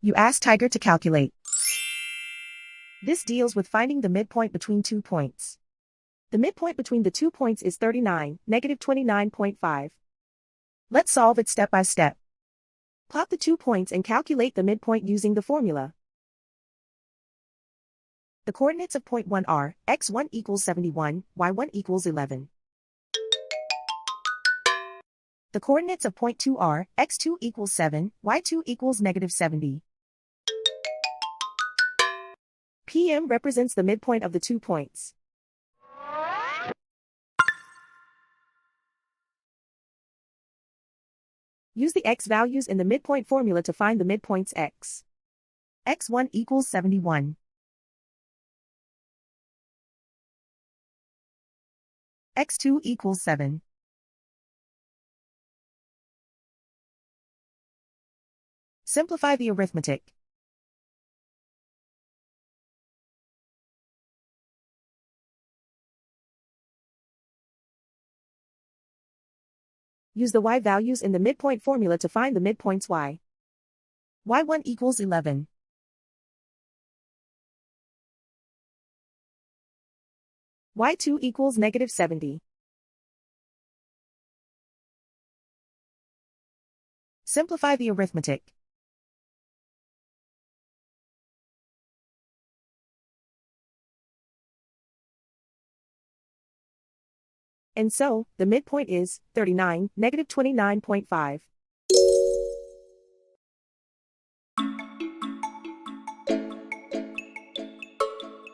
You ask Tiger to calculate. This deals with finding the midpoint between 2 points. The midpoint between the 2 points is 39, negative 29.5. Let's solve it step by step. Plot the 2 points and calculate the midpoint using the formula. The coordinates of point 1 are, x1 equals 71, y1 equals 11. The coordinates of point 2 are, x2 equals 7, y2 equals negative 70. PM represents the midpoint of the 2 points. Use the x values in the midpoint formula to find the midpoints x. x1 equals 71. x2 equals 7. Simplify the arithmetic. Use the y values in the midpoint formula to find the midpoints y. y1 equals 11. y2 equals negative 70. Simplify the arithmetic. And so, the midpoint is 39, negative 29.5.